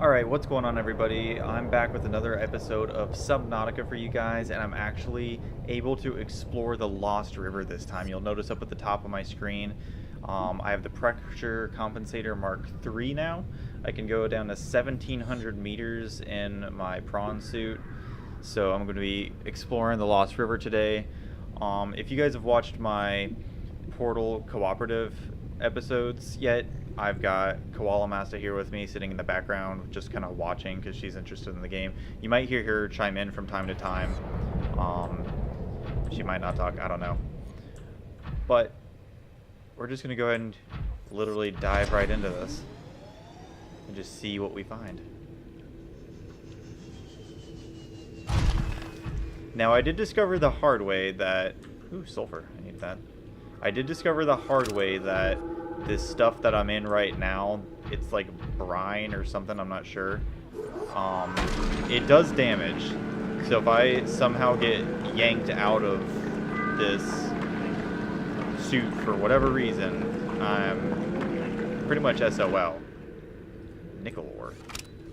Alright, what's going on everybody? I'm back with another episode of Subnautica for you guys, and I'm actually able to explore the Lost River this time. You'll notice up at the top of my screen, I have the Pressure Compensator Mark III now. I can go down to 1700 meters in my prawn suit, so I'm going to be exploring the Lost River today. If you guys have watched my Portal Cooperative episodes yet, I've got Koala Master here with me, sitting in the background, just kind of watching because she's interested in the game. You might hear her chime in from time to time. She might not talk, I don't know. But we're just going to go ahead and literally dive right into this and just see what we find. Now, I did discover the hard way that... Ooh, sulfur. I need that. I did discover the hard way that this stuff that I'm in right now, it's like brine or something, I'm not sure. It does damage. So if I somehow get yanked out of this suit for whatever reason, I'm pretty much SOL. Nickel ore.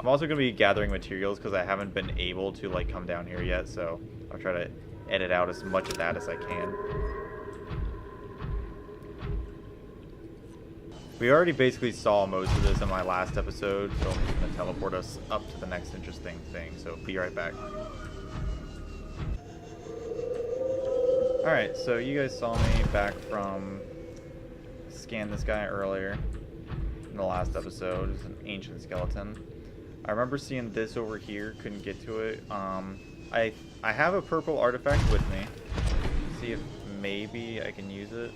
I'm also going to be gathering materials because I haven't been able to like come down here yet, so I'll try to edit out as much of that as I can. We already basically saw most of this in my last episode, so I'm just going to teleport us up to the next interesting thing, so be right back. Alright, so you guys saw me back from scan this guy earlier in the last episode. It's an ancient skeleton. I remember seeing this over here, couldn't get to it. I have a purple artifact with me. See if maybe I can use it.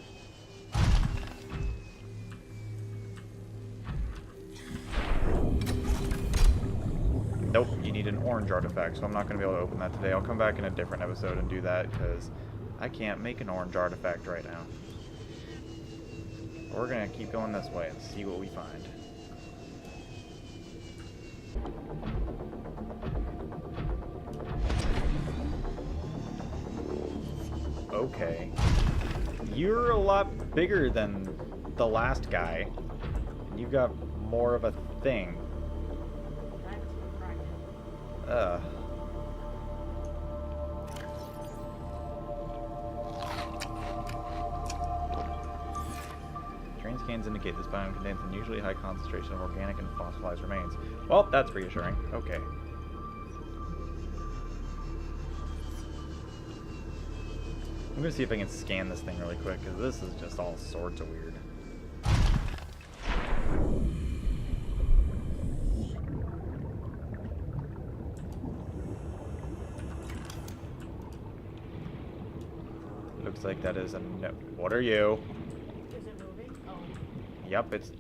Nope, you need an orange artifact, so I'm not going to be able to open that today. I'll come back in a different episode and do that, because I can't make an orange artifact right now. We're going to keep going this way and see what we find. Okay. You're a lot bigger than the last guy. You've got more of a thing. Train scans indicate this biome contains an unusually high concentration of organic and fossilized remains. Well, that's reassuring. Okay. I'm gonna see if I can scan this thing really quick, because this is just all sorts of weird. Looks like that is a no. What are you? Is it moving? Oh. Yep, it's...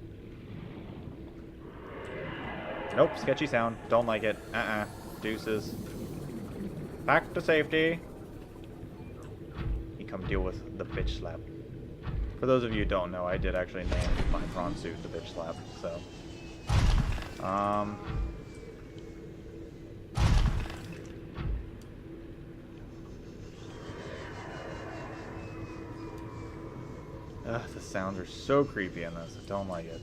Nope, sketchy sound. Don't like it. Deuces. Back to safety. You come deal with the bitch slap. For those of you who don't know, I did actually name my prawn suit the bitch slap, so... Ugh, the sounds are so creepy in this. I don't like it.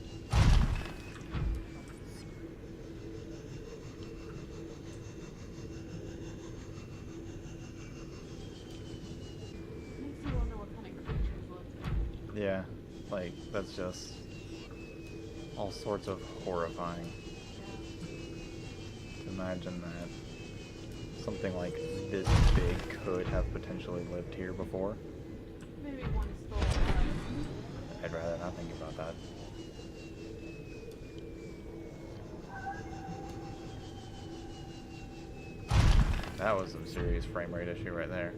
Makes you wonder what kind of creatures look like. Yeah, like, that's just all sorts of horrifying. To imagine that something like this big could have potentially lived here before. Maybe one is still alive. I'd rather not think about that. That was some serious frame rate issue right there.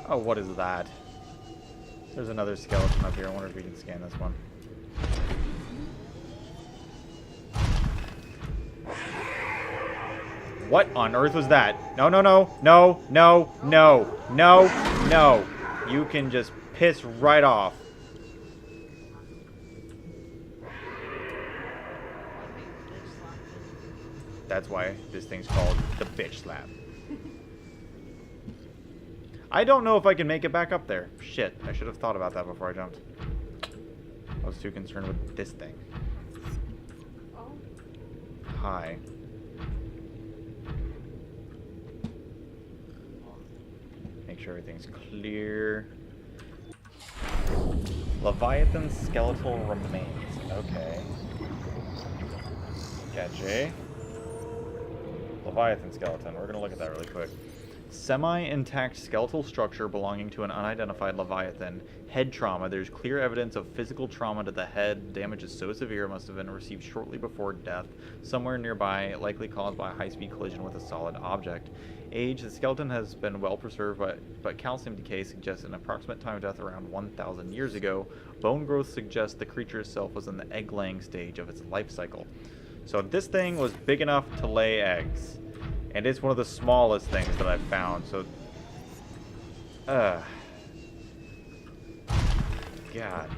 Oh, what is that? There's another skeleton up here. I wonder if we can scan this one. What on earth was that? No, no, no, no, no, no, no, no. You can just piss right off. That's why this thing's called the bitch slap. I don't know if I can make it back up there. Shit, I should have thought about that before I jumped. I was too concerned with this thing. Oh. Hi. Make sure everything's clear. Leviathan skeletal remains. Okay. Sketchy. Leviathan skeleton. We're gonna look at that really quick. Semi-intact skeletal structure belonging to an unidentified Leviathan. Head trauma. There's clear evidence of physical trauma to the head. Damage is so severe it must have been received shortly before death, somewhere nearby, likely caused by a high-speed collision with a solid object. Age. The skeleton has been well preserved, but calcium decay suggests an approximate time of death around 1,000 years ago. Bone growth suggests the creature itself was in the egg-laying stage of its life cycle. So this thing was big enough to lay eggs. And it's one of the smallest things that I've found, so... God.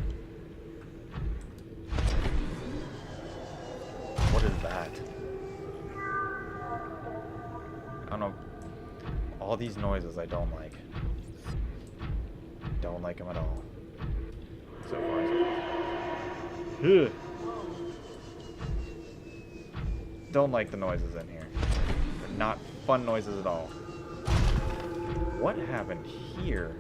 What is that? I don't know. All these noises I don't like. Don't like them at all. So far, so far. Don't like the noises in here. They're not fun noises at all. What happened here?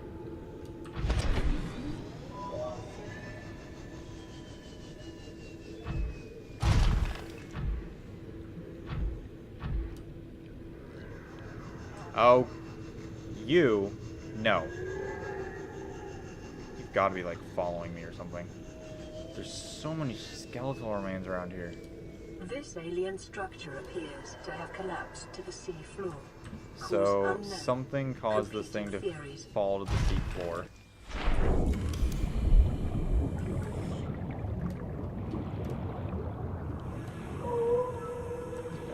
Oh, you? No. You've got to be like following me or something. There's so many skeletal remains around here. This alien structure appears to have collapsed to the sea floor. So something caused this thing to fall to the sea floor.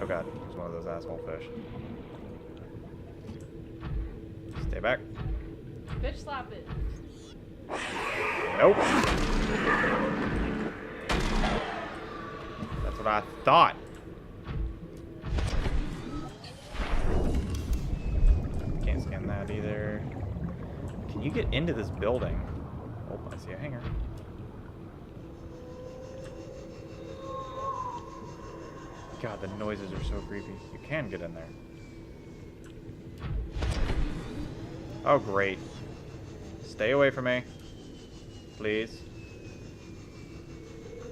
Oh god, it's one of those asshole fish. Stay back. Bitch slap it. Nope. That's what I thought. Can't scan that either. Can you get into this building? Oh, I see a hangar. God, the noises are so creepy. You can get in there. Oh, great. Stay away from me. Please.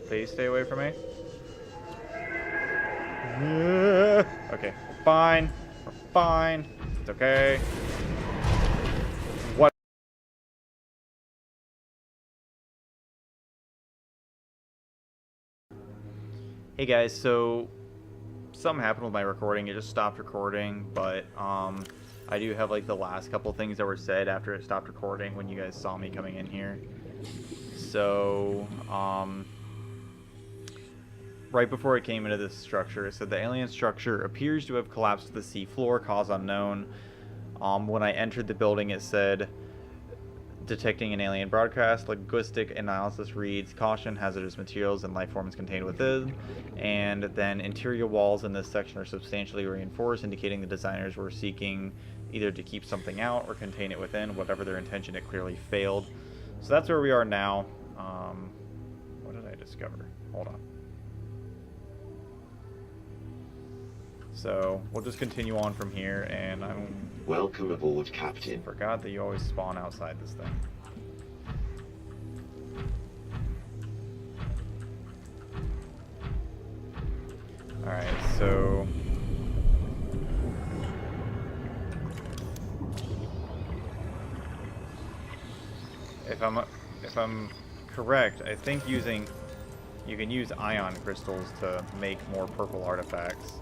Please stay away from me. Okay, we're fine. We're fine. It's okay. What? Hey guys, so something happened with my recording. It just stopped recording, but I do have like the last couple things that were said after it stopped recording when you guys saw me coming in here. So, right before it came into this structure, it said the alien structure appears to have collapsed to the sea floor, cause unknown. When I entered the building, it said detecting an alien broadcast. Linguistic analysis reads caution, hazardous materials and life forms contained within. And then interior walls in this section are substantially reinforced, indicating the designers were seeking either to keep something out or contain it within. Whatever their intention, it clearly failed. So that's where we are now. What did I discover? Hold on. So we'll just continue on from here, and Welcome aboard, Captain. forgot that you always spawn outside this thing. Alright, so if I'm correct, I think you can use ion crystals to make more purple artifacts.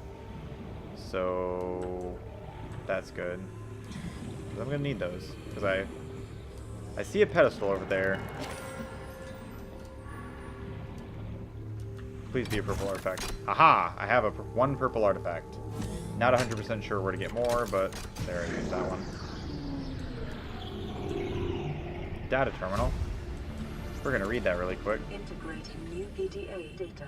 So that's good. 'Cause I'm gonna need those because I see a pedestal over there. Please be a purple artifact. Aha! I have one purple artifact. Not 100% sure where to get more, but there it is, that one. Data terminal. We're gonna read that really quick. Integrating new PDA data.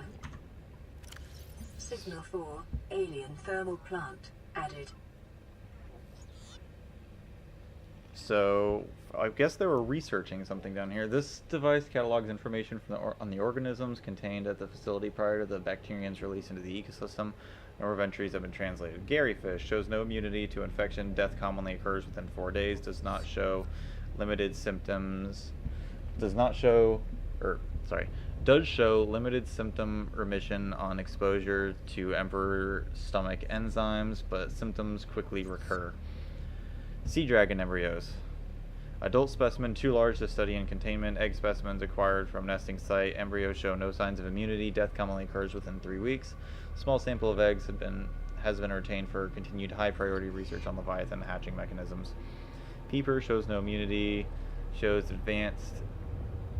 Signal 4, alien thermal plant added. So I guess they were researching something down here. This device catalogs information from on the organisms contained at the facility prior to the bacterium's release into the ecosystem. A number of entries have been translated. Gary fish shows no immunity to infection. Death commonly occurs within 4 days. Does not show limited symptoms. Does not show, or sorry, does show limited symptom remission on exposure to emperor stomach enzymes, but symptoms quickly recur. Sea dragon embryos. Adult specimen too large to study in containment. Egg specimens acquired from nesting site. Embryos show no signs of immunity. Death commonly occurs within 3 weeks. Small sample of eggs has been retained for continued high priority research on Leviathan hatching mechanisms. Peeper shows no immunity. Shows advanced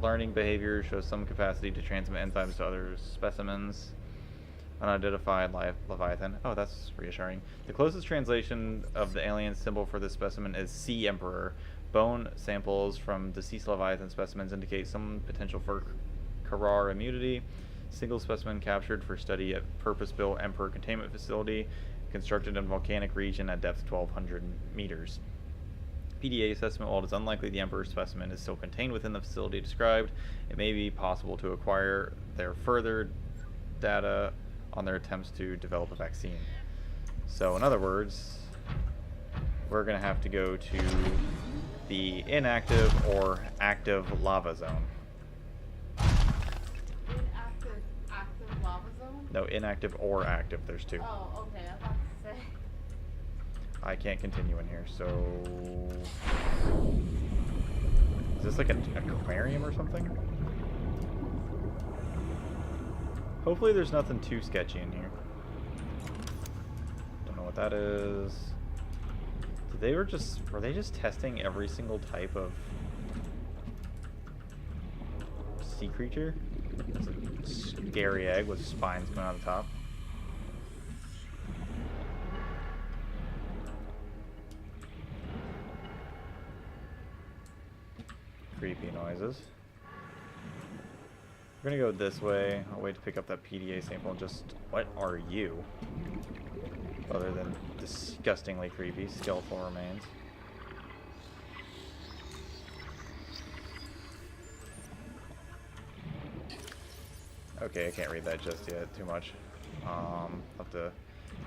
learning behavior. Shows some capacity to transmit enzymes to other specimens. Unidentified Leviathan. Oh, that's reassuring. The closest translation of the alien symbol for this specimen is Sea Emperor. Bone samples from deceased Leviathan specimens indicate some potential for Karar immunity. Single specimen captured for study at purpose-built Emperor containment facility, constructed in volcanic region at depth 1,200 meters. PDA assessment: while it is unlikely the Emperor specimen is still contained within the facility described, it may be possible to acquire their further data on their attempts to develop a vaccine. So, in other words, we're going to have to go to the inactive or active lava zone. Inactive, active lava zone? No, inactive or active. There's two. Oh, okay. I was about to say. I can't continue in here, so... Is this like an aquarium or something? Hopefully there's nothing too sketchy in here. Don't know what that is. Were they just testing every single type of sea creature? It's a scary egg with spines coming out of the top. Creepy noises. We're gonna go this way. I'll wait to pick up that PDA sample and just... What are you? Other than disgustingly creepy skeletal remains. Okay, I can't read that just yet. Too much. I'll have to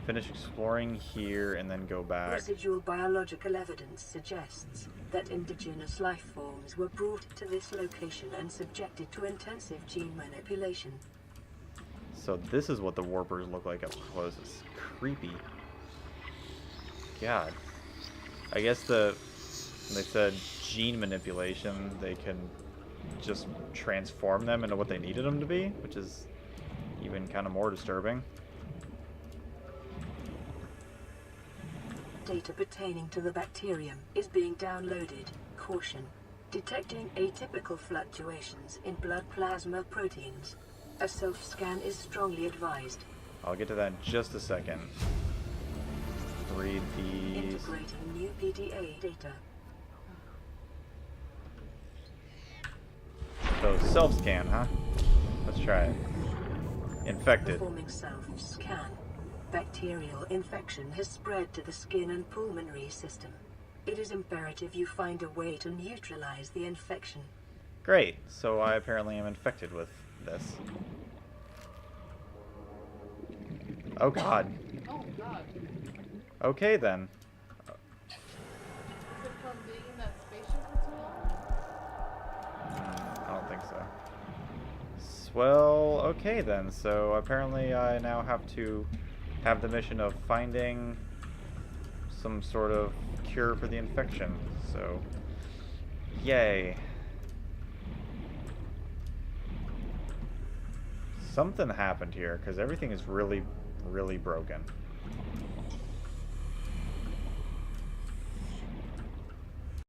finish exploring here and then go back. Residual biological evidence suggests that indigenous life forms were brought to this location and subjected to intensive gene manipulation. So this is what the warpers look like up close. It's creepy. God. I guess when they said gene manipulation, they can just transform them into what they needed them to be, which is even kind of more disturbing. Data pertaining to the bacterium is being downloaded. Caution. Detecting atypical fluctuations in blood plasma proteins. A self-scan is strongly advised. I'll get to that in just a second. Read these. Integrating new PDA data. So self-scan, huh? Let's try it. Infected. Performing self-scan. Bacterial infection has spread to the skin and pulmonary system. It is imperative you find a way to neutralize the infection. Great. So I apparently am infected with this. Oh god. Oh, God. Okay then. Is it from being in that spaceship for too long? I don't think so. Well, okay then. So apparently I now have to have the mission of finding some sort of cure for the infection. So, yay. Something happened here because everything is really, really broken.